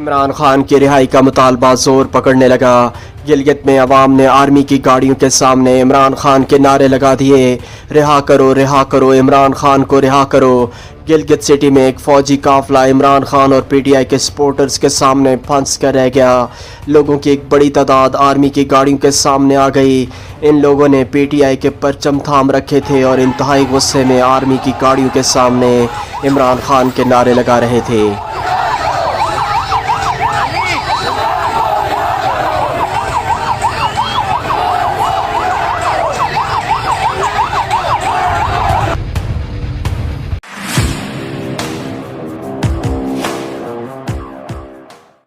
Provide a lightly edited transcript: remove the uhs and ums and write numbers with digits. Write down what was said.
इमरान खान की रिहाई का मुतालबा जोर पकड़ने लगा। गिलगित में अवाम ने आर्मी की गाड़ियों के सामने इमरान खान के नारे लगा दिए, रिहा करो इमरान खान को रिहा करो। गिलगित सिटी में एक फौजी काफिला इमरान खान और पीटीआई के सपोर्टर्स के सामने फंस कर रह गया। लोगों की एक बड़ी तादाद आर्मी की गाड़ियों के सामने आ गई। इन लोगों ने पीटीआई के परचम थाम रखे थे और इंतहाई गुस्से में आर्मी की गाड़ियों के सामने इमरान खान के नारे लगा रहे थे।